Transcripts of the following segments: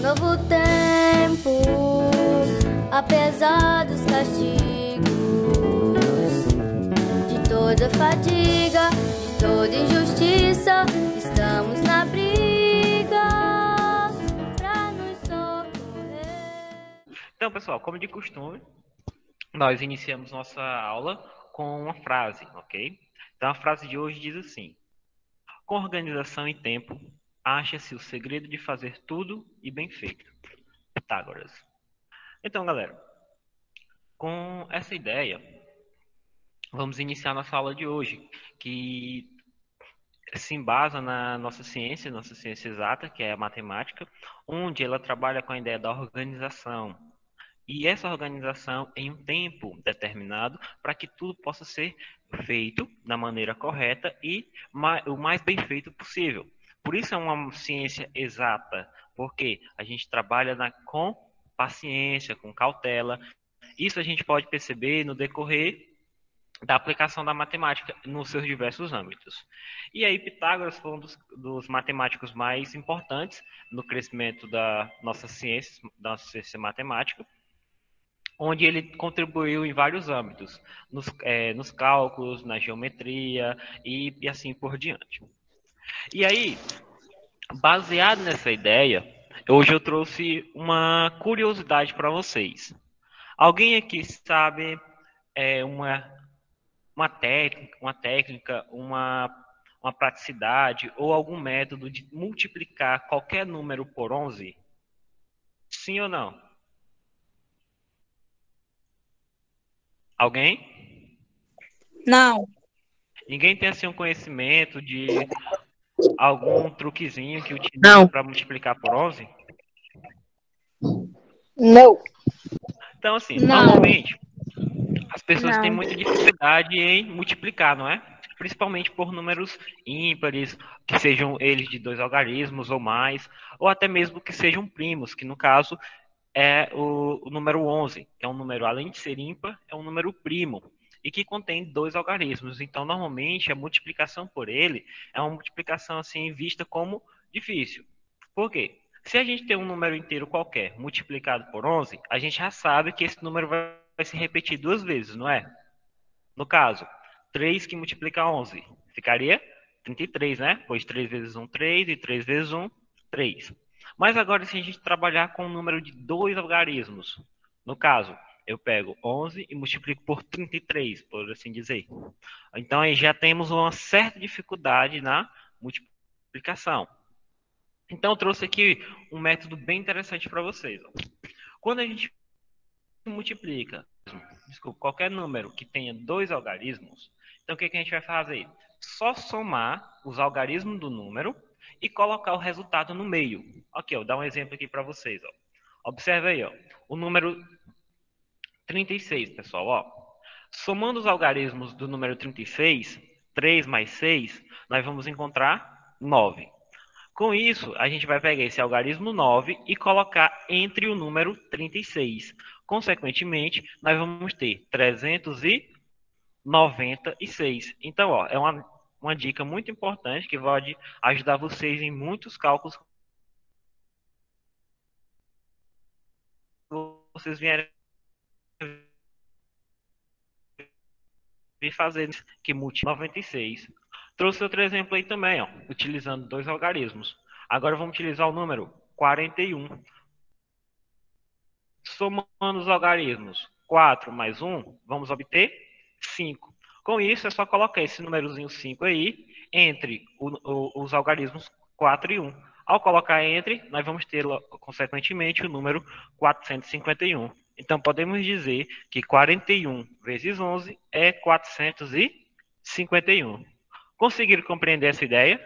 novo tempo, apesar dos castigos, de toda fadiga, de toda injustiça, estamos na briga pra nos socorrer. Então, pessoal, como de costume, nós iniciamos nossa aula com uma frase, ok? Então, a frase de hoje diz assim: com organização e tempo, acha-se o segredo de fazer tudo e bem feito. Pitágoras. Então, galera, com essa ideia, vamos iniciar nossa aula de hoje, que se embasa na nossa ciência exata, que é a matemática, onde ela trabalha com a ideia da organização. E essa organização em um tempo determinado para que tudo possa ser feito da maneira correta e o mais bem feito possível. Por isso é uma ciência exata, porque a gente trabalha com paciência, com cautela. Isso a gente pode perceber no decorrer da aplicação da matemática nos seus diversos âmbitos. E aí Pitágoras foi um dos matemáticos mais importantes no crescimento da nossa ciência matemática, onde ele contribuiu em vários âmbitos, nos cálculos, na geometria e assim por diante. E aí, baseado nessa ideia, hoje eu trouxe uma curiosidade para vocês. Alguém aqui sabe uma técnica, uma praticidade ou algum método de multiplicar qualquer número por 11? Sim ou não? Alguém? Não. Ninguém tem assim um conhecimento de algum truquezinho que utiliza para multiplicar por 11? Não. Então, assim, Não. normalmente as pessoas têm Não. muita dificuldade em multiplicar, não é? Principalmente por números ímpares, que sejam eles de 2 algarismos ou mais, ou até mesmo que sejam primos, que no caso é o número 11, que é um número, além de ser ímpar, é um número primo, e que contém 2 algarismos. Então, normalmente, a multiplicação por ele é uma multiplicação assim vista como difícil. Por quê? Se a gente tem um número inteiro qualquer multiplicado por 11, a gente já sabe que esse número vai se repetir 2 vezes, não é? No caso, 3 que multiplica 11, ficaria 33, né? Pois 3 vezes 1, 3, e 3 vezes 1, 3. Mas agora, se a gente trabalhar com um número de 2 algarismos, no caso, eu pego 11 e multiplico por 33, por assim dizer. Então, aí já temos uma certa dificuldade na multiplicação. Então, eu trouxe aqui um método bem interessante para vocês. Quando a gente multiplica, qualquer número que tenha 2 algarismos, então o que a gente vai fazer? Só somar os algarismos do número e colocar o resultado no meio. Ok, vou dar um exemplo aqui para vocês. Ó. Observe aí, ó, o número 36, pessoal. Ó. Somando os algarismos do número 36, 3 mais 6, nós vamos encontrar 9. Com isso, a gente vai pegar esse algarismo 9 e colocar entre o número 36. Consequentemente, nós vamos ter 396. Então, ó, é uma dica muito importante que pode ajudar vocês em muitos cálculos que vocês vierem fazer, que multiplica 96. Trouxe outro exemplo aí também, ó, utilizando 2 algarismos. Agora vamos utilizar o número 41. Somando os algarismos 4 mais 1, vamos obter 5. Com isso, é só colocar esse númerozinho 5 aí entre os algarismos 4 e 1. Ao colocar entre, nós vamos ter, consequentemente, o número 451. Então, podemos dizer que 41 vezes 11 é 451. Conseguiram compreender essa ideia?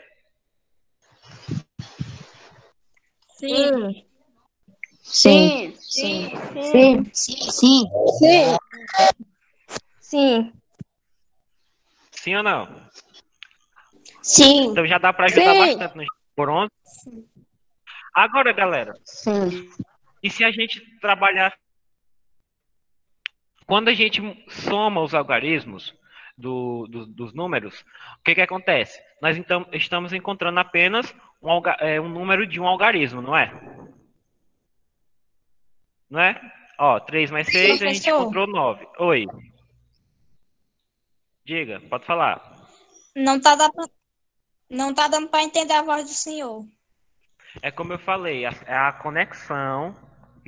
Sim. Sim. Sim. Sim. Sim. Sim. Sim. Sim ou não? Sim. Então já dá para ajudar bastante no por 11. Agora, galera, Sim. e se a gente trabalhar... Quando a gente soma os algarismos dos números, o que acontece? Nós então estamos encontrando apenas um número de um algarismo, não é? não é? Ó, 3 mais 6, a gente Professor, encontrou 9. Oi, diga, pode falar. não tá dando, não tá dando para entender a voz do senhor. É como eu falei, é a conexão,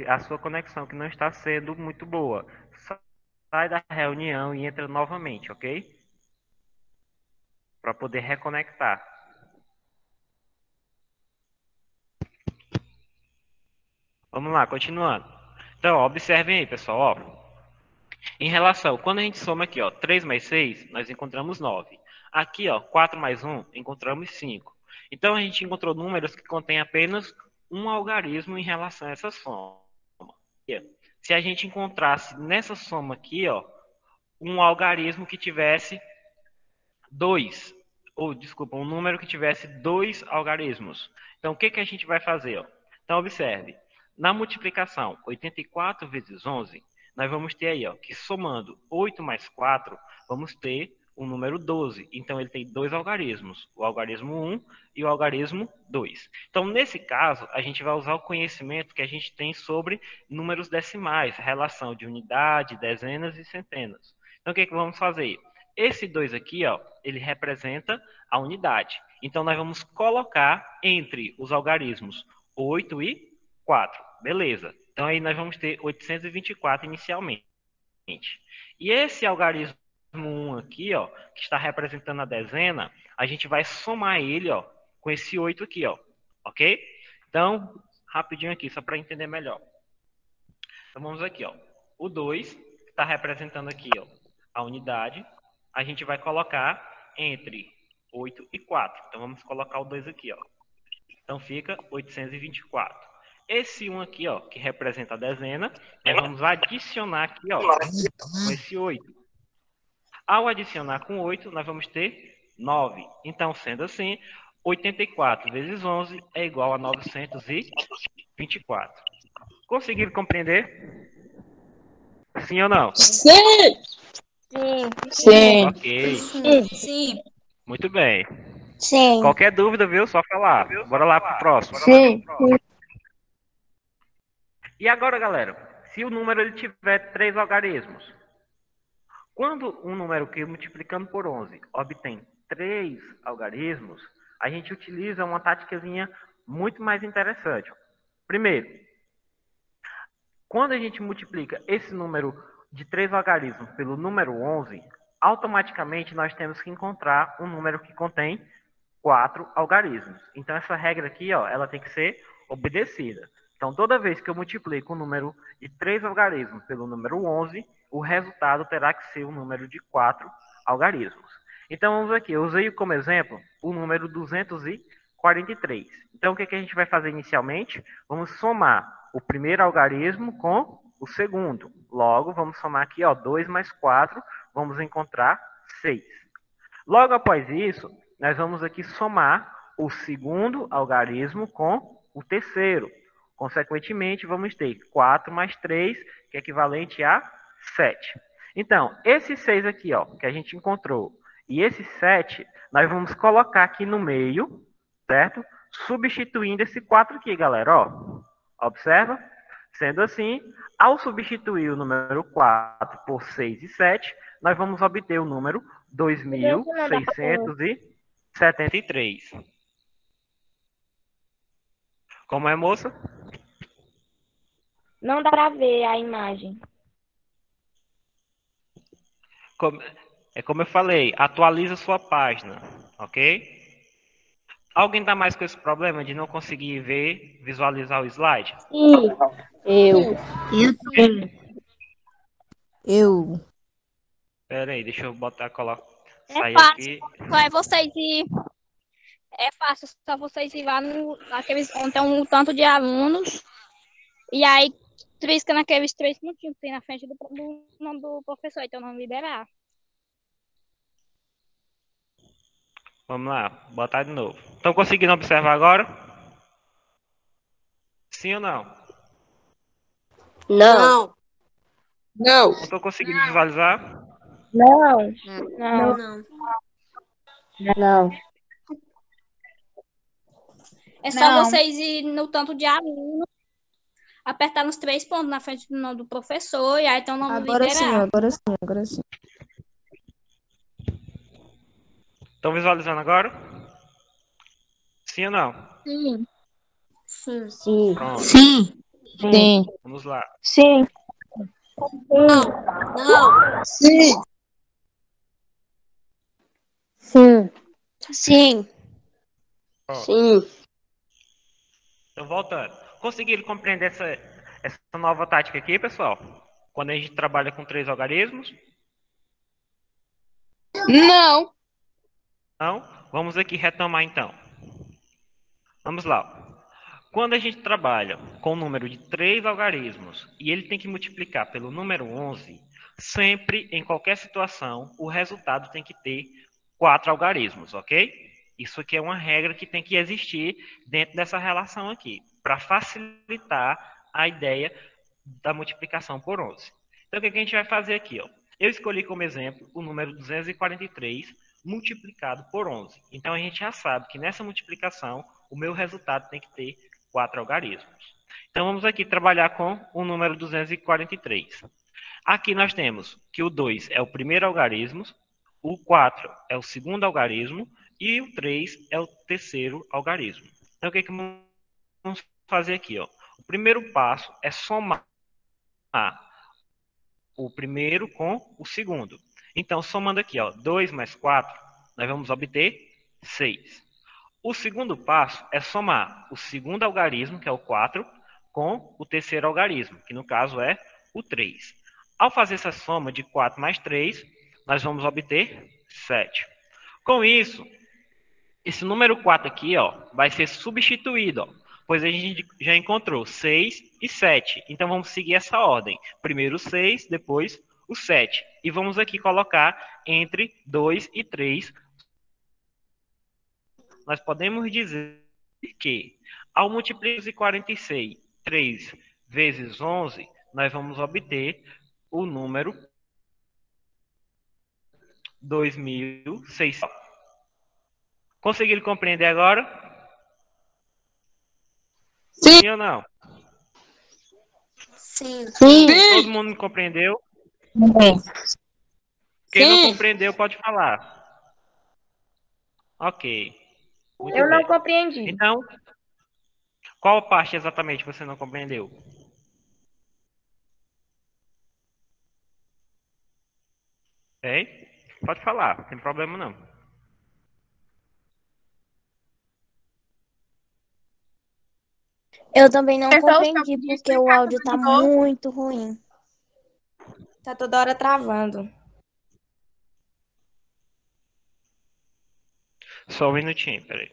a sua conexão que não está sendo muito boa. Sai da reunião e entra novamente, ok? Para poder reconectar. Vamos lá, continuando. Então, ó, observem aí, pessoal, ó. Em relação, quando a gente soma aqui, ó, 3 mais 6, nós encontramos 9. Aqui, ó, 4 mais 1, encontramos 5. Então, a gente encontrou números que contêm apenas um algarismo em relação a essa soma. Se a gente encontrasse nessa soma aqui, ó, um algarismo que tivesse um número que tivesse dois algarismos. Então, o que que a gente vai fazer? Ó? Então, observe. Na multiplicação 84 vezes 11, nós vamos ter aí, ó, que somando 8 mais 4, vamos ter o número 12. Então, ele tem dois algarismos, o algarismo 1 e o algarismo 2. Então, nesse caso, a gente vai usar o conhecimento que a gente tem sobre números decimais, relação de unidade, dezenas e centenas. Então, o que que vamos fazer? Esse 2 aqui, ó, ele representa a unidade. Então, nós vamos colocar entre os algarismos 8 e 4. Beleza. Então, aí nós vamos ter 824 inicialmente. E esse algarismo 1 aqui, ó, que está representando a dezena, a gente vai somar ele, ó, com esse 8 aqui, ó. Ok? Então, rapidinho aqui, só para entender melhor. Então, vamos aqui, ó. O 2 está representando aqui, ó, a unidade. A gente vai colocar entre 8 e 4. Então, vamos colocar o 2 aqui, ó. Então, fica 824. Esse 1 aqui, ó, que representa a dezena, nós vamos adicionar aqui, ó, com esse 8. Ao adicionar com 8, nós vamos ter 9. Então, sendo assim, 84 vezes 11 é igual a 924. Conseguiram compreender? Sim ou não? Sim. Sim. Sim. Ok. Sim. Muito bem. Sim. Qualquer dúvida, viu? Só falar. Bora lá pro próximo. Sim. E agora, galera, se o número ele tiver 3 algarismos, quando um número que multiplicando por 11 obtém 3 algarismos, a gente utiliza uma táticazinha muito mais interessante. Primeiro, quando a gente multiplica esse número de 3 algarismos pelo número 11, automaticamente nós temos que encontrar um número que contém 4 algarismos. Então, essa regra aqui, ó, ela tem que ser obedecida. Então, toda vez que eu multiplico o número de 3 algarismos pelo número 11, o resultado terá que ser um número de 4 algarismos. Então, vamos aqui. Eu usei como exemplo o número 243. Então, o que a gente vai fazer inicialmente? Vamos somar o primeiro algarismo com o segundo. Logo, vamos somar aqui, ó, 2 mais 4, vamos encontrar 6. Logo após isso, nós vamos aqui somar o segundo algarismo com o terceiro. Consequentemente, vamos ter 4 mais 3, que é equivalente a 7. Então, esse 6 aqui, ó, que a gente encontrou, e esse 7, nós vamos colocar aqui no meio, certo? Substituindo esse 4 aqui, galera, ó. Observa? Sendo assim, ao substituir o número 4 por 6 e 7, nós vamos obter o número 2.673. Como é, moça? Não dá pra ver a imagem. É como eu falei, atualiza sua página, ok? Alguém tá mais com esse problema de não conseguir ver, visualizar o slide? Sim. Eu. Pera aí, deixa eu botar, É sair fácil. aqui. Só é vocês ir. É fácil, só vocês ir lá naqueles onde tem um tanto de alunos. E aí trisca naqueles 3 pontinhos que tem na frente do nome do professor, então não liberar. Vamos lá, botar de novo. Estão conseguindo observar agora? Sim ou não? Não. Não estou conseguindo visualizar? Não. Não. É só Não. vocês ir no tanto de alunos. apertar nos 3 pontos na frente do nome do professor, e aí tem o nome Agora sim, liberado. agora sim. Estão visualizando agora? Sim ou não? Sim. Sim. Sim. Pronto, Sim. Sim. vamos lá. Sim. Não. Sim. Sim. Sim. Ó, Sim. então, voltando. Conseguiram compreender essa nova tática aqui, pessoal? Quando a gente trabalha com 3 algarismos? Não. Não? Vamos aqui retomar então. Vamos lá. Quando a gente trabalha com o número de 3 algarismos e ele tem que multiplicar pelo número 11, sempre, em qualquer situação, o resultado tem que ter 4 algarismos, ok? Isso aqui é uma regra que tem que existir dentro dessa relação aqui, para facilitar a ideia da multiplicação por 11. Então, o que a gente vai fazer aqui? Ó? Eu escolhi como exemplo o número 243 multiplicado por 11. Então, a gente já sabe que nessa multiplicação, o meu resultado tem que ter 4 algarismos. Então, vamos aqui trabalhar com o número 243. Aqui nós temos que o 2 é o primeiro algarismo, o 4 é o segundo algarismo e o 3 é o terceiro algarismo. Então, o que vamos fazer aqui? Ó? O primeiro passo é somar o primeiro com o segundo. Então, somando aqui, ó, 2 mais 4, nós vamos obter 6. O segundo passo é somar o segundo algarismo, que é o 4, com o terceiro algarismo, que no caso é o 3. Ao fazer essa soma de 4 mais 3, nós vamos obter 7. Com isso, esse número 4 aqui, ó, vai ser substituído, ó, pois a gente já encontrou 6 e 7. Então vamos seguir essa ordem. Primeiro o 6, depois o 7. E vamos aqui colocar entre 2 e 3. Nós podemos dizer que ao multiplicar 46, 3 vezes 11, nós vamos obter o número 2600. Conseguiram compreender agora? Sim. Sim ou não? Sim. Sim. Todo mundo compreendeu? Quem não Sim. compreendeu pode falar. Ok, muito Eu não bem. compreendi. Então, qual parte exatamente você não compreendeu? Ok? Pode falar, não tem problema não. Eu também não É só o senhor compreendi podia porque o explicar áudio tudo tá de novo. muito ruim. Tá toda hora travando. Só um minutinho, peraí.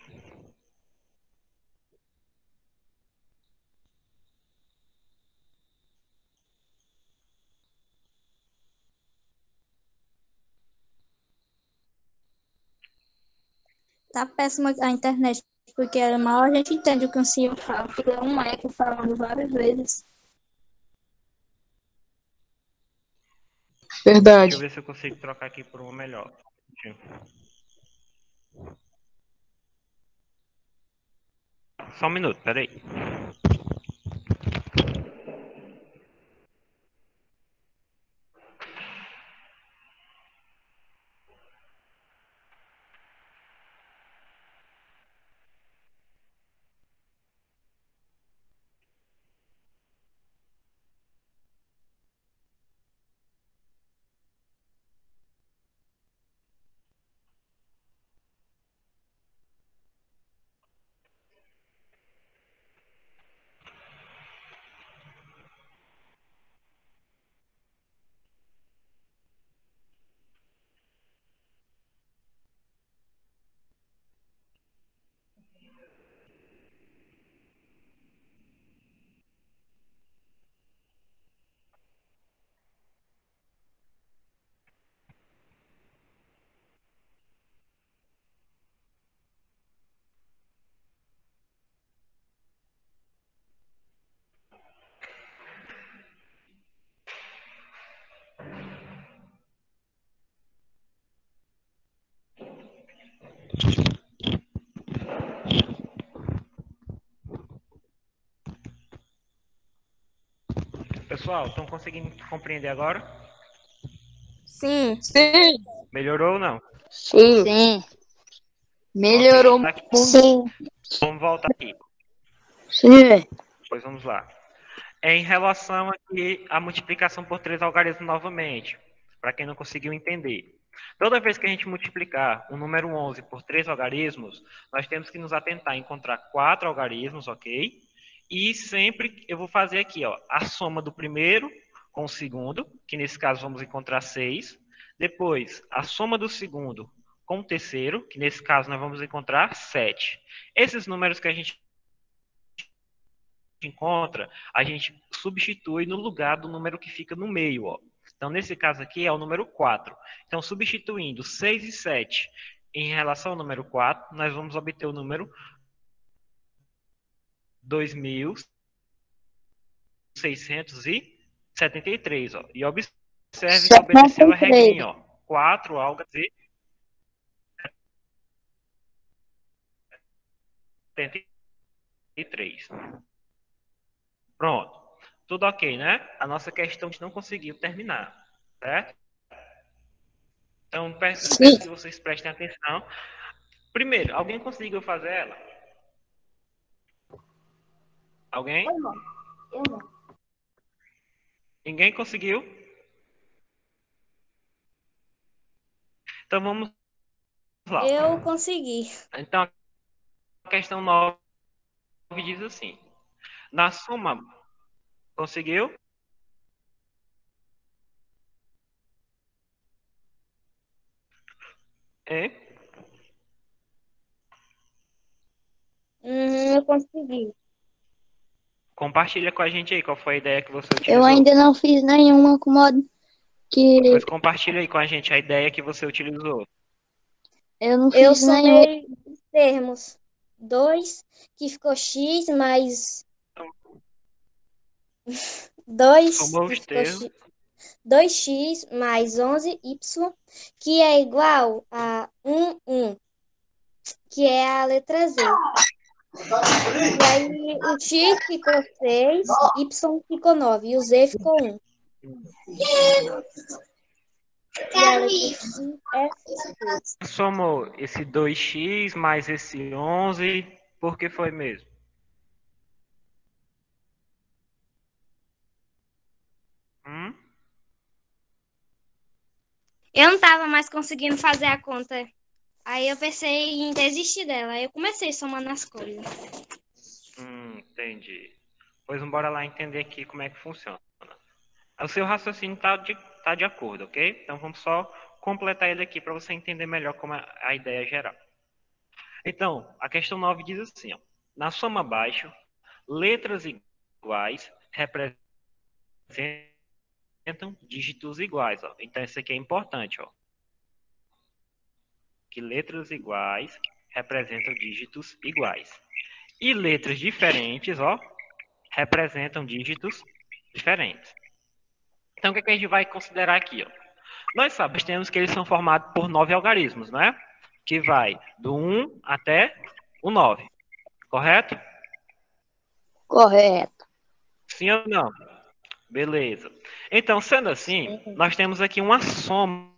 Tá péssima a internet, porque mal a gente entende o que o senhor fala. Fica um eco falando várias vezes. Deixa eu Verdade. ver se eu consigo trocar aqui por uma melhor. Só um minuto, peraí. Pessoal, estão conseguindo compreender agora? Sim. Sim. Melhorou ou não? Sim. Sim. Melhorou Ok, tá aqui. muito. Sim. Vamos voltar aqui. Sim. Pois vamos lá. Em relação aqui à multiplicação por 3 algarismos novamente, para quem não conseguiu entender. Toda vez que a gente multiplicar o número 11 por 3 algarismos, nós temos que nos atentar a encontrar 4 algarismos, ok? E sempre eu vou fazer aqui, ó, a soma do primeiro com o segundo, que nesse caso vamos encontrar 6. Depois, a soma do segundo com o terceiro, que nesse caso nós vamos encontrar 7. Esses números que a gente encontra, a gente substitui no lugar do número que fica no meio, ó. Então, nesse caso aqui é o número 4. Então, substituindo 6 e 7 em relação ao número 4, nós vamos obter o número 2.673, ó. E observe que obedeceu a regrinha, ó. 4 algas e 73. Pronto. Tudo ok, né? A nossa questão a gente não conseguiu terminar, certo? Então, peço que vocês prestem atenção. Primeiro, alguém conseguiu fazer ela? Alguém? Eu não. Ninguém conseguiu? Então, vamos lá. Eu consegui. Então, a questão 9 diz assim. Na soma... Conseguiu? É? Eu consegui. Compartilha com a gente aí qual foi a ideia que você utilizou. Eu ainda não fiz nenhuma com modo que Pois compartilha aí com a gente a ideia que você utilizou. eu não Eu fiz nenhuma. somei os termos. 2, que ficou x, mais 2, Somou que os ficou termos. 2x mais 11y, que é igual a 1, que é a letra Z. E aí o x ficou 6, y ficou 9 e o Z ficou 1. E a letra x é 6. Somou esse 2x mais esse 11, por que foi mesmo? Eu não tava mais conseguindo fazer a conta. Aí eu pensei em desistir dela. Aí eu comecei somando as coisas. Entendi. Pois bora lá entender aqui como é que funciona. O seu raciocínio tá de acordo, ok? Então vamos só completar ele aqui para você entender melhor como é a ideia geral. Então, a questão 9 diz assim, ó. Na soma abaixo, letras iguais representam dígitos iguais, ó. Então isso aqui é importante, ó. Que letras iguais representam dígitos iguais. E letras diferentes, ó, representam dígitos diferentes. Então, o que a gente vai considerar aqui? Ó? Nós sabemos que eles são formados por 9 algarismos, né? Que vai do 1 até o 9. Correto? Correto. Sim ou não? Beleza. Então, sendo assim, nós temos aqui uma soma,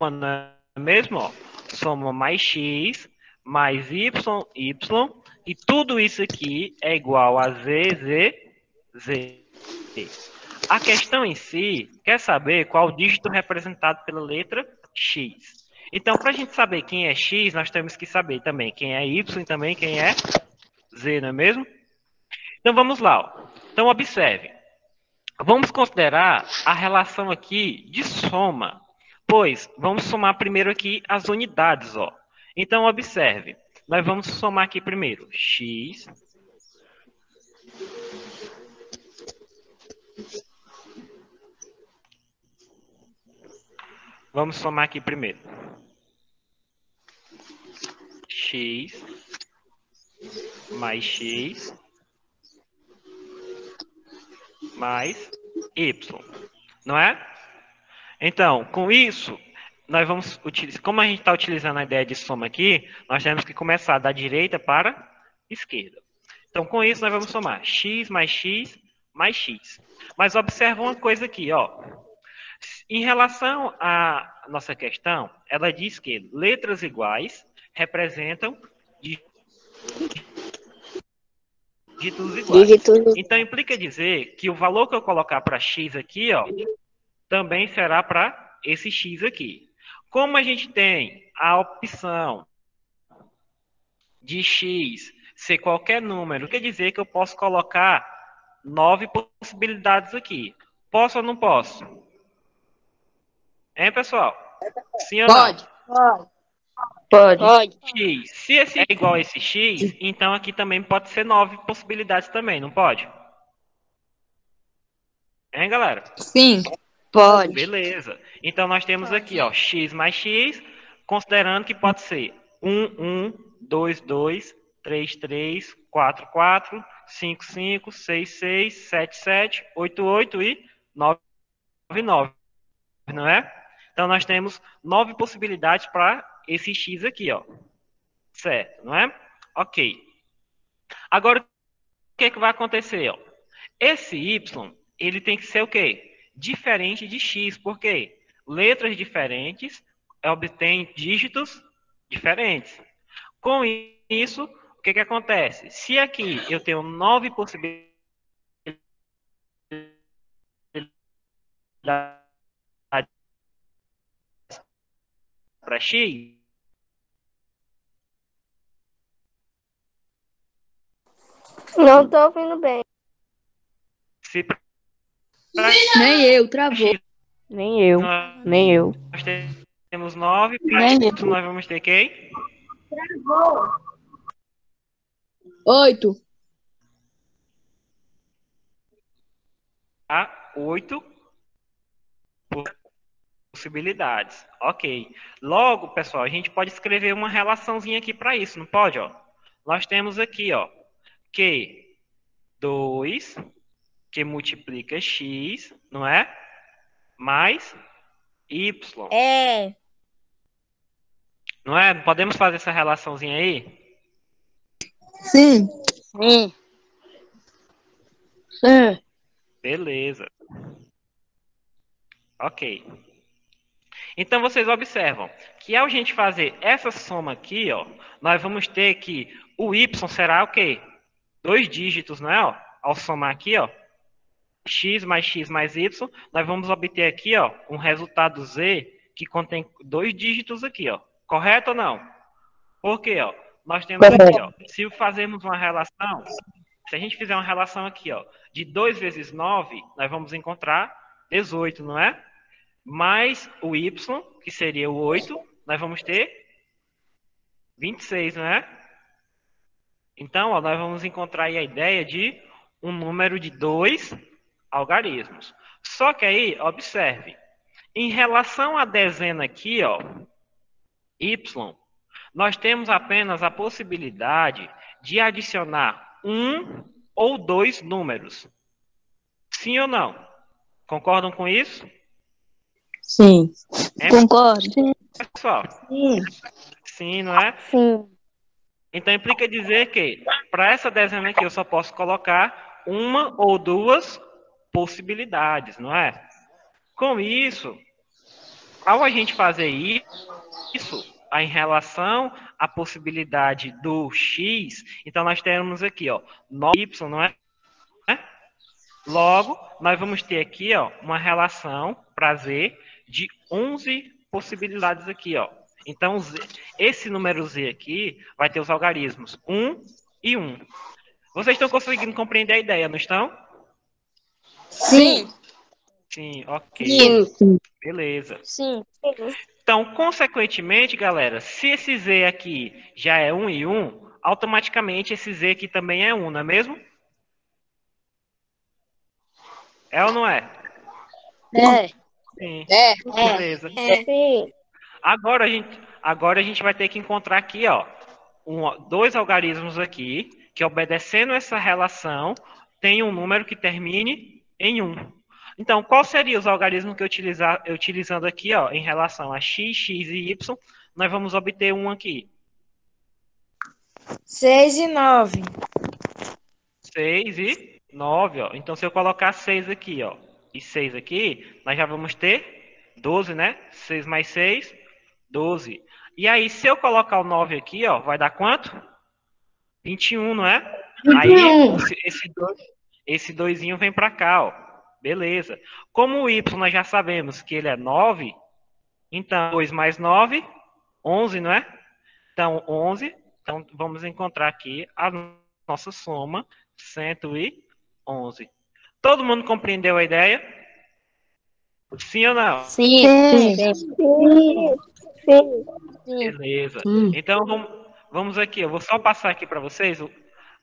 não é mesmo? Ó? Soma mais x, mais y, e tudo isso aqui é igual a z. A questão em si quer saber qual o dígito representado pela letra x. Então, para a gente saber quem é x, nós temos que saber também quem é y e também quem é z, não é mesmo? Então, vamos lá. Ó. Então, observe. Vamos considerar a relação aqui de soma, pois vamos somar primeiro aqui as unidades. Ó. Então, observe. Nós vamos somar aqui primeiro x... Vamos somar aqui primeiro. X mais x mais y. Não é? Então, com isso, nós vamos utilizar. Como a gente está utilizando a ideia de soma aqui, nós temos que começar da direita para a esquerda. Então, com isso, nós vamos somar x mais x mais x. Mas observa uma coisa aqui, ó. Em relação à nossa questão, ela diz que letras iguais representam dígitos iguais. Então, implica dizer que o valor que eu colocar para x aqui, ó, também será para esse x aqui. Como a gente tem a opção de x ser qualquer número, quer dizer que eu posso colocar 9 possibilidades aqui. Posso ou não posso? Hein, pessoal? Sim ou Pode. Pode. não? X. Se esse é igual a esse x, então aqui também pode ser 9 possibilidades também, não pode? Hein, galera? Sim. Pode. Beleza. Então nós temos aqui, ó, x mais x, considerando que pode ser 1, 1, 2, 2, 3, 3, 4, 4, 5, 5, 6, 6, 7, 7, 8, 8 e 9, 9, não é? Então nós temos 9 possibilidades para esse x aqui, ó. Certo, não é? Ok. Agora, o que é que vai acontecer, ó? Esse y, ele tem que ser o quê? Diferente de x, porque letras diferentes obtêm dígitos diferentes. Com isso, o que acontece? Se aqui eu tenho 9 possibilidades para x, Não tô ouvindo bem. se pra Nem eu, travou. x Nem eu. nós Nem eu. temos 9, para Nem y nós vamos ter quem? 8. 8 possibilidades. Ok. Logo, pessoal, a gente pode escrever uma relaçãozinha aqui para isso, não pode? Ó? Nós temos aqui, ó, que 2 que multiplica x, não é? Mais y. É. Não é? Podemos fazer essa relaçãozinha aí? Sim. Sim. Sim. Beleza. Ok. Então, vocês observam que ao gente fazer essa soma aqui, ó, nós vamos ter que o y será o quê? 2 dígitos, não é? Ó? Ao somar aqui, ó, x mais y, nós vamos obter aqui, ó, um resultado z que contém 2 dígitos aqui, ó. Correto ou não? Por quê, ó? Nós temos aqui, ó, se fazermos uma relação, se a gente fizer uma relação aqui, ó, de 2 vezes 9, nós vamos encontrar 18, não é? Mais o y, que seria o 8, nós vamos ter 26, não é? Então, ó, nós vamos encontrar aí a ideia de um número de 2 algarismos. Só que aí, observe, em relação à dezena aqui, ó, y, nós temos apenas a possibilidade de adicionar 1 ou 2 números. Sim ou não? Concordam com isso? Sim. É, Concordo. pessoal? Sim. Sim, não é? Sim. Então implica dizer que para essa dezena aqui eu só posso colocar uma ou duas possibilidades, não é? Com isso, ao a gente fazer isso, em relação à possibilidade do x, então nós temos aqui, ó, 9y, não é? Logo, nós vamos ter aqui, ó, uma relação para z de 11 possibilidades aqui, ó. Então, esse número z aqui vai ter os algarismos 1 e 1. Vocês estão conseguindo compreender a ideia, não estão? Sim. Sim, ok. Sim. Beleza. Sim. Então, consequentemente, galera, se esse z aqui já é 1 e 1, automaticamente esse z aqui também é 1, não é mesmo? É ou não é? É. Sim. É. Beleza. Sim. Agora a gente vai ter que encontrar aqui, ó, dois algarismos aqui, que obedecendo essa relação, tem um número que termine em 1. Então, qual seria os algarismos que eu utilizando aqui, ó, em relação a x, x e y, nós vamos obter um aqui. 6 e 9. 6 e 9, ó. Então, se eu colocar 6 aqui, ó, e 6 aqui, nós já vamos ter 12, né? 6 mais 6, 12. E aí, se eu colocar o 9 aqui, ó, vai dar quanto? 21, não é? Aí, 21. esse doisinho vem para cá, ó. Beleza. Como o y nós já sabemos que ele é 9, então 2 mais 9, 11, não é? Então, 11. Então, vamos encontrar aqui a nossa soma, 111. Todo mundo compreendeu a ideia? Sim ou não? Sim. Sim. Sim. Beleza. Então, vamos aqui. Eu vou só passar aqui para vocês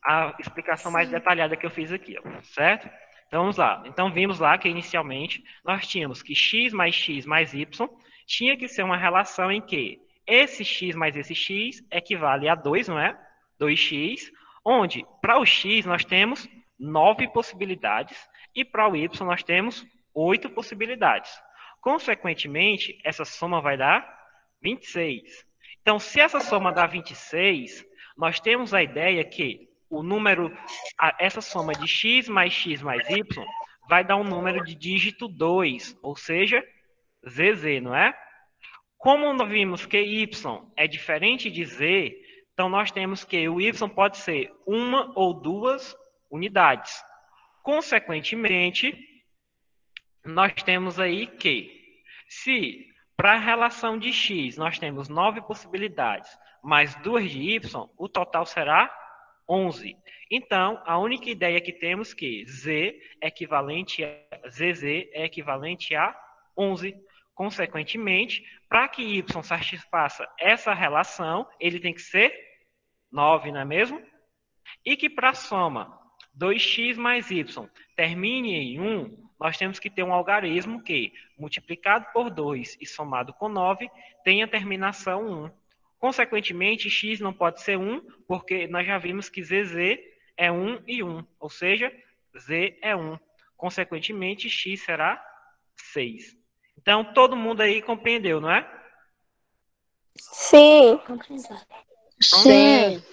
a explicação mais detalhada que eu fiz aqui, ó, certo? Então, vamos lá. Então, vimos lá que, inicialmente, nós tínhamos que x mais y tinha que ser uma relação em que esse x mais esse x equivale a 2, não é? 2x, onde, para o x, nós temos 9 possibilidades e para o y nós temos 8 possibilidades. Consequentemente, essa soma vai dar 26. Então, se essa soma dá 26, nós temos a ideia que o número, essa soma de x mais y vai dar um número de dígito 2, ou seja, ZZ, não é? Como nós vimos que y é diferente de z, então nós temos que o y pode ser uma ou duas unidades. Consequentemente, nós temos aí que, se para a relação de x nós temos 9 possibilidades, mais 2 de y, o total será 11. Então, a única ideia que temos que z é equivalente a zz é equivalente a 11. Consequentemente, para que y satisfaça essa relação, ele tem que ser 9, não é mesmo? E que para a soma 2x mais y termine em 1, nós temos que ter um algarismo que, multiplicado por 2 e somado com 9, tenha terminação 1. Consequentemente, x não pode ser 1, porque nós já vimos que zz é 1 e 1, ou seja, z é 1. Consequentemente, x será 6. Então, todo mundo aí compreendeu, não é? Sim. Sim.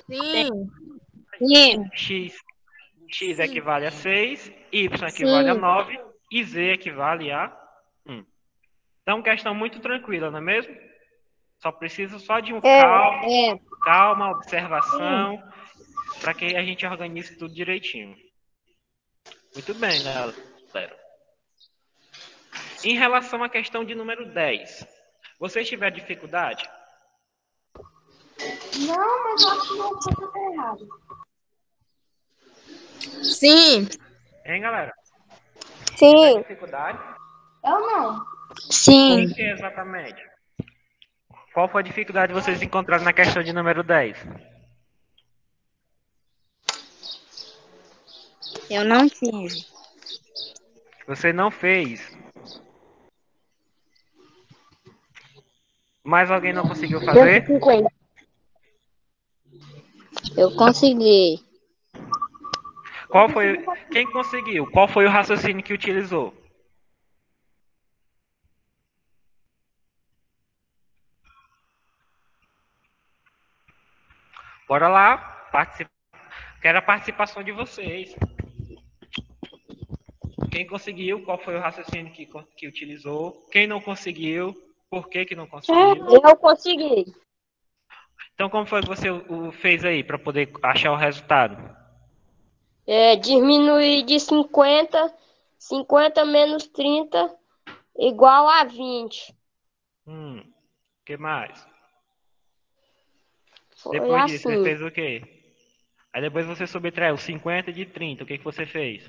Sim. X equivale a 6, Y equivale a 9 e Z equivale a 1. Então, questão muito tranquila, não é mesmo? Só precisa só de calma, observação, para que a gente organize tudo direitinho. Muito bem, galera. Em relação à questão de número 10, vocês tiveram dificuldade? Não, mas eu acho que não tá errado. Sim. Hein, galera? Sim. Tiveram dificuldade? Eu não. Sim. O que exatamente? Qual foi a dificuldade que vocês encontraram na questão de número 10? Eu não tive. Você não fez. Mais alguém não conseguiu fazer? 150. Eu consegui. Qual foi? Quem conseguiu? Qual foi o raciocínio que utilizou? Bora lá, quero a participação de vocês. Quem conseguiu? Qual foi o raciocínio que utilizou? Quem não conseguiu? Por que não conseguiu? Eu consegui. Então, como foi que você fez aí para poder achar o resultado? Diminuir de 50 menos 30 igual a 20. O que mais? Foi Depois assim. disso, você fez o quê? Aí depois você subtraiu 50 de 30. O que você fez?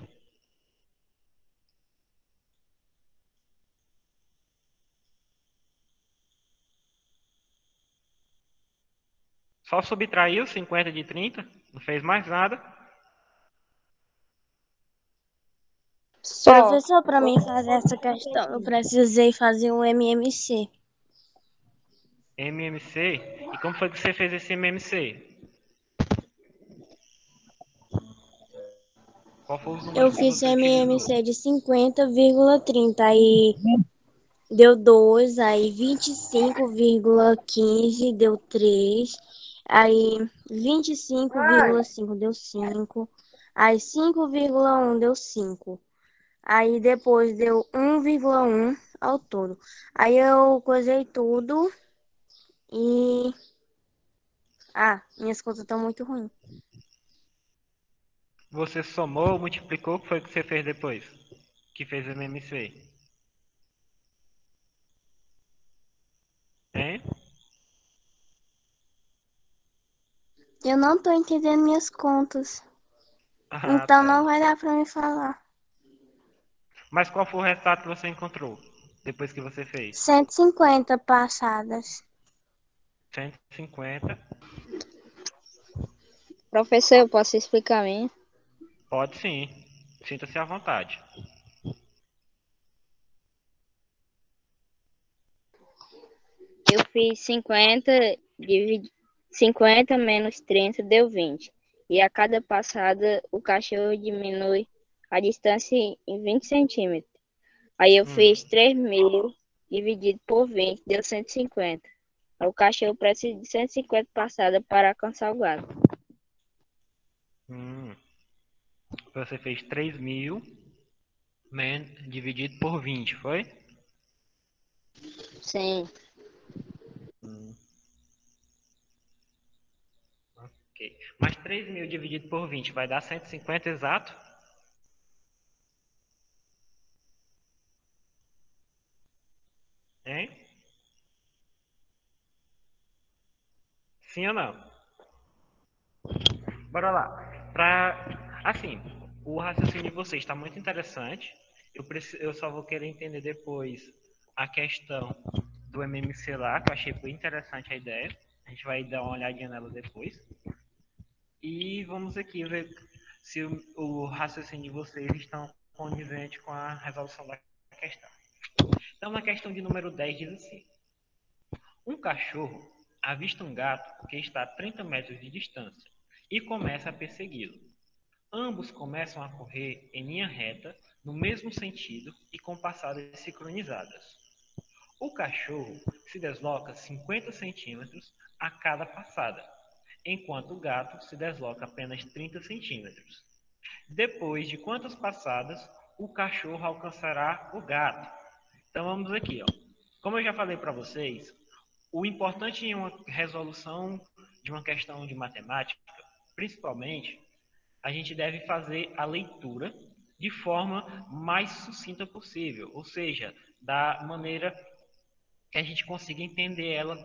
Só subtraiu 50 de 30? Não fez mais nada? Professor, para mim fazer essa questão, eu precisei fazer um MMC. MMC? E como foi que você fez esse MMC? Qual foi os números Eu que fiz você utilizou? MMC de 50,30, aí deu 2, aí 25,15 deu 3, aí 25,5 deu 5, Aí 5,1 deu 5. Aí depois deu 1,1 ao todo. Aí eu coisei tudo e... minhas contas estão muito ruins. Você somou, multiplicou, o que foi que você fez depois? Que fez o MMC? Hein? Eu não tô entendendo minhas contas. Ah, Então não tá. vai dar pra me falar. Mas qual foi o resultado que você encontrou depois que você fez? 150 passadas. 150. Professor, eu posso explicar a minha? Pode sim. Sinta-se à vontade. Eu fiz 50 menos 30 deu 20. E a cada passada, o cachorro diminui a distância em 20 centímetros. Aí eu fiz 3.000 dividido por 20, deu 150. Aí o cachorro precisa de 150 passadas para alcançar o gato. Você fez 3.000 dividido por 20, foi? Sim. Ok. Mas 3.000 dividido por 20 vai dar 150 exato? Hein? Sim ou não? Bora lá. Assim, o raciocínio de vocês está muito interessante. Eu só vou querer entender depois a questão do MMC lá, que eu achei bem interessante a ideia. A gente vai dar uma olhadinha nela depois. E vamos aqui ver se o raciocínio de vocês estão condizente com a resolução da questão. Então, na questão de número 10 diz assim: um cachorro avista um gato que está a 30 metros de distância e começa a persegui-lo. Ambos começam a correr em linha reta, no mesmo sentido e com passadas sincronizadas. O cachorro se desloca 50 centímetros a cada passada, enquanto o gato se desloca apenas 30 centímetros. Depois de quantas passadas, o cachorro alcançará o gato? Então vamos aqui, ó. Como eu já falei para vocês, o importante em uma resolução de uma questão de matemática, principalmente, a gente deve fazer a leitura de forma mais sucinta possível, ou seja, da maneira que a gente consiga entender ela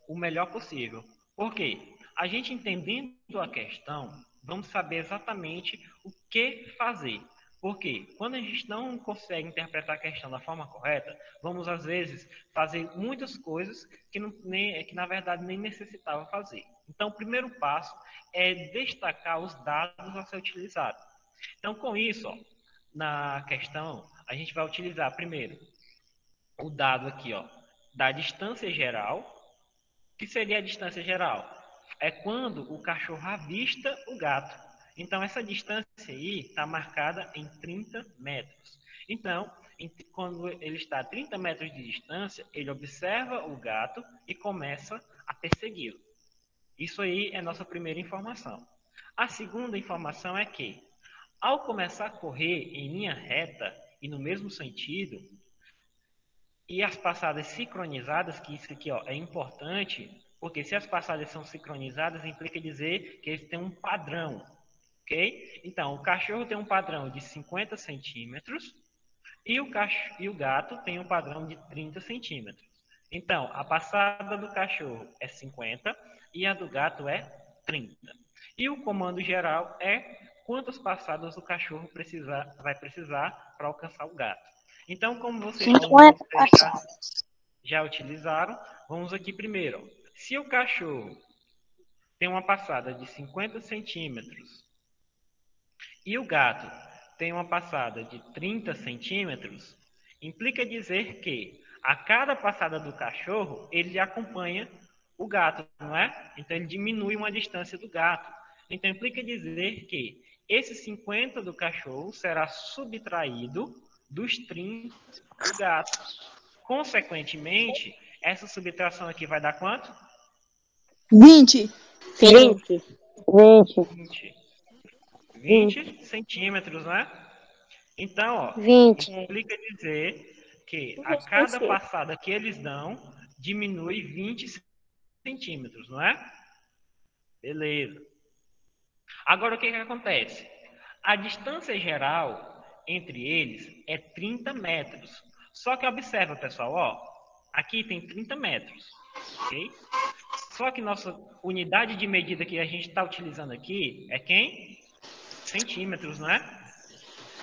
o melhor possível. Por quê? A gente entendendo a questão, vamos saber exatamente o que fazer. Porque quando a gente não consegue interpretar a questão da forma correta, vamos às vezes fazer muitas coisas que na verdade nem necessitava fazer. Então, o primeiro passo é destacar os dados a ser utilizados. Então, com isso, ó, na questão, a gente vai utilizar primeiro o dado aqui, ó, da distância geral. O que seria a distância geral? É quando o cachorro avista o gato. Então, essa distância aí está marcada em 30 metros. Então, quando ele está a 30 metros de distância, ele observa o gato e começa a persegui-lo. Isso aí é nossa primeira informação. A segunda informação é que, ao começar a correr em linha reta e no mesmo sentido, e as passadas sincronizadas, que isso aqui ó, é importante, porque se as passadas são sincronizadas, implica dizer que eles têm um padrão, ok? Então, o cachorro tem um padrão de 50 centímetros e o gato tem um padrão de 30 centímetros. Então, a passada do cachorro é 50 e a do gato é 30. E o comando geral é quantas passadas o cachorro vai precisar para alcançar o gato. Então, como vocês já utilizaram, vamos aqui primeiro. Se o cachorro tem uma passada de 50 centímetros e o gato tem uma passada de 30 centímetros, implica dizer que a cada passada do cachorro, ele acompanha o gato, não é? Então, ele diminui uma distância do gato. Então, implica dizer que esse 50 do cachorro será subtraído dos 30 do gato. Consequentemente, essa subtração aqui vai dar quanto? 20. 20. 20. 20 centímetros, né? Então, ó, 20. implica dizer que a cada passada que eles dão, diminui 20 centímetros, não é? Beleza. Agora, o que acontece? A distância geral entre eles é 30 metros. Só que observa, pessoal, ó, aqui tem 30 metros, ok? Só que nossa unidade de medida que a gente está utilizando aqui é quem? Centímetros, né?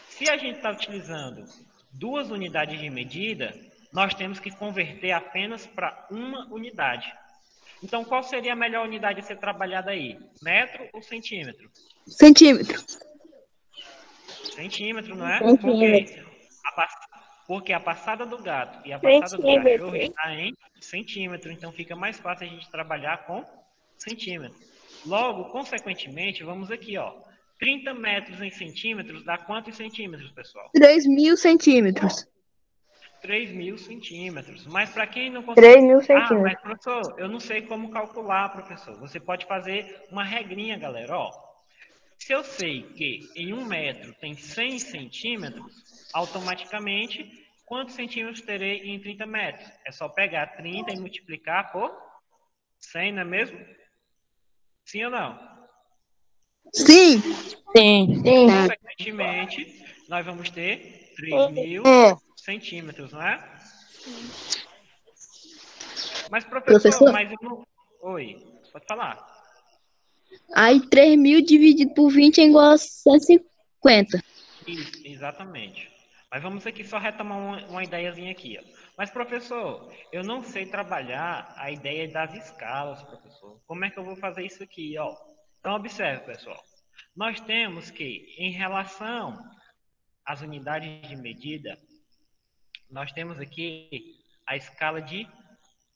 Se a gente está utilizando 2 unidades de medida, nós temos que converter apenas para uma unidade. Então, qual seria a melhor unidade a ser trabalhada aí? Metro ou centímetro? Centímetro. Centímetro, não é? Centímetro. Porque a passada do gato e a passada do cachorro está em centímetro. Então, fica mais fácil a gente trabalhar com centímetro. Logo, consequentemente, vamos aqui, ó. 30 metros em centímetros dá quantos centímetros, pessoal? 3.000 centímetros. 3.000 centímetros. Mas para quem não consegue... 3.000 centímetros. Mas professor, eu não sei como calcular, professor. Você pode fazer uma regrinha, galera. Ó, se eu sei que em 1 metro tem 100 centímetros, automaticamente, quantos centímetros terei em 30 metros? É só pegar 30 e multiplicar por 100, não é mesmo? Sim ou não? Sim. Sim. Consequentemente, nós vamos ter 3.000 centímetros, não é? Mas, professor, mas eu não... Oi, pode falar. Aí 3.000 dividido por 20 é igual a 150. Isso, exatamente. Mas vamos aqui só retomar uma ideiazinha aqui, ó. Mas, professor, eu não sei trabalhar a ideia das escalas, professor. Como é que eu vou fazer isso aqui, ó? Então, observe, pessoal. Nós temos que, em relação às unidades de medida, nós temos aqui a escala de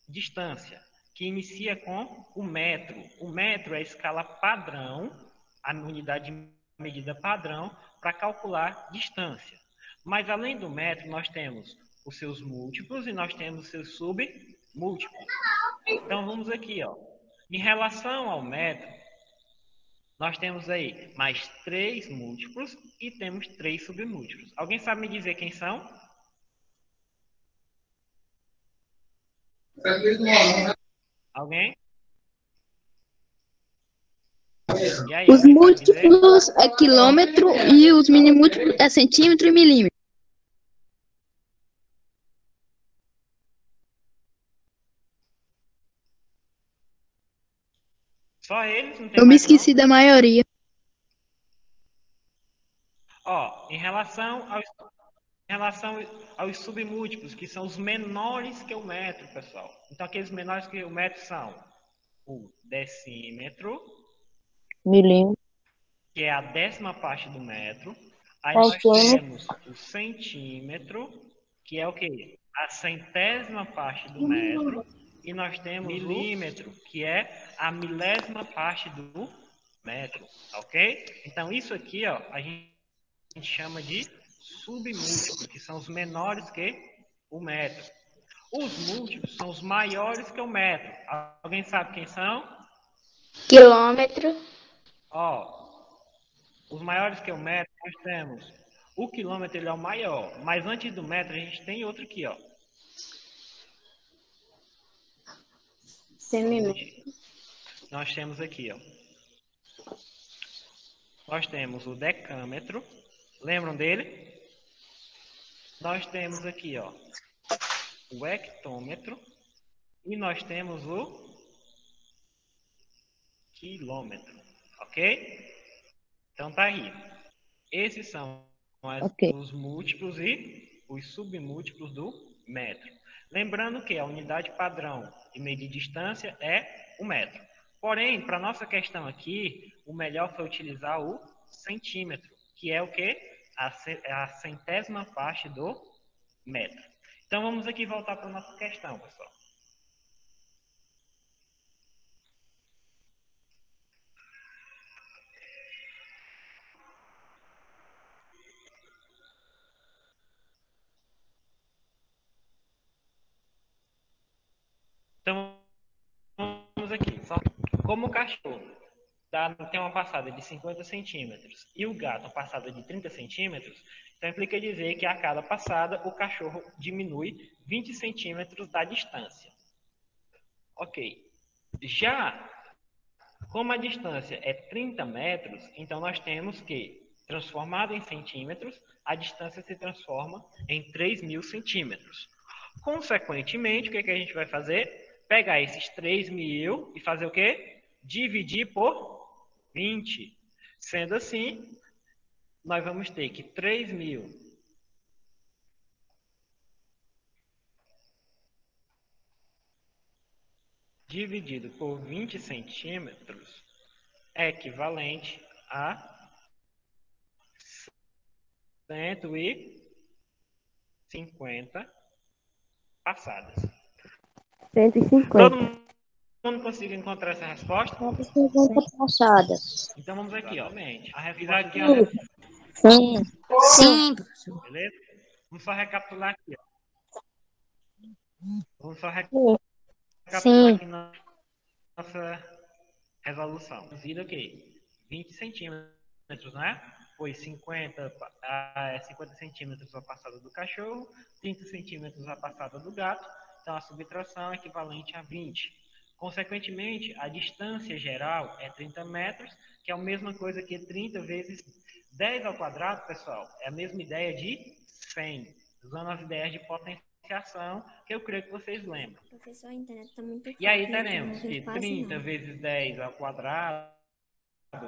distância, que inicia com o metro. O metro é a escala padrão, a unidade de medida padrão, para calcular distância. Mas, além do metro, nós temos os seus múltiplos e nós temos os seus submúltiplos. Então, vamos aqui, ó. Em relação ao metro, nós temos aí mais 3 múltiplos e temos 3 submúltiplos. Alguém sabe me dizer quem são? Alguém? E aí, Os alguém sabe dizer? múltiplos é quilômetro e os minimúltiplos é centímetro e milímetro. Só eles? Não tem Eu me mais, não? esqueci da maioria. Ó, em relação aos submúltiplos, que são os menores que o metro, pessoal. Então, aqueles menores que o metro são o decímetro, Milímetro. que é a 10ª parte do metro. Aí nós temos o centímetro, que é o quê? A 100ª parte do metro. E nós temos o milímetro, que é a 1000ª parte do metro, ok? Então, isso aqui, ó, a gente chama de submúltiplos, que são os menores que o metro. Os múltiplos são os maiores que o metro. Alguém sabe quem são? Quilômetro. Ó, os maiores que o metro, nós temos o quilômetro, ele é o maior. Mas antes do metro, a gente tem outro aqui, ó. Nós temos aqui, ó. Nós temos o decâmetro. Lembram dele? Nós temos aqui, ó, o hectômetro. E nós temos o quilômetro. Ok? Então tá aí. Esses são os múltiplos e os submúltiplos do metro. Lembrando que a unidade padrão de medir distância é o metro. Porém, para nossa questão aqui, o melhor foi utilizar o centímetro, que é o quê? A 100ª parte do metro. Então vamos aqui voltar para a nossa questão, pessoal. Então, vamos aqui. Só como o cachorro tem uma passada de 50 centímetros e o gato uma passada de 30 centímetros, então implica dizer que a cada passada o cachorro diminui 20 centímetros da distância. Ok. Já, como a distância é 30 metros, então nós temos que, transformado em centímetros, a distância se transforma em 3.000 centímetros. Consequentemente, o que a gente vai fazer? Pegar esses 3.000 e fazer o quê? Dividir por 20. Sendo assim, nós vamos ter que 3.000 dividido por 20 centímetros é equivalente a 150 passadas. 150. Todo mundo consegue encontrar essa resposta? 150 passadas. Então vamos aqui, ó. A resposta aqui, ó. Sim. Sim. Beleza? Vamos só recapitular aqui, ó. Vamos só recapitular Sim. aqui na nossa resolução. Reduzida o quê? 20 centímetros, né? Foi 50 centímetros a passada do cachorro, 30 centímetros a passada do gato. Então, a subtração é equivalente a 20. Consequentemente, a distância geral é 30 metros, que é a mesma coisa que 30 vezes 10 ao quadrado, pessoal. É a mesma ideia de 100, usando as ideias de potenciação, que eu creio que vocês lembram. Professor, a internet está muito E aí fraca, não teremos entendo que quase 30 nada. vezes 10 ao quadrado,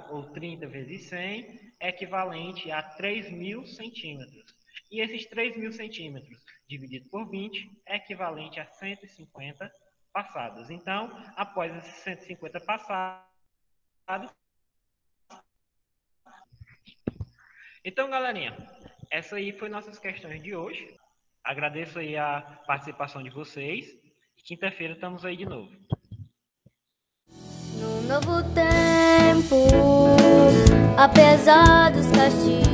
ou 30 vezes 100, é equivalente a 3.000 centímetros. E esses 3.000 centímetros dividido por 20 é equivalente a 150 passadas. Então, após esses 150 passadas... Então, galerinha, essa aí foi nossas questões de hoje. Agradeço aí a participação de vocês. E quinta-feira estamos aí de novo. No novo tempo, apesar dos castigos.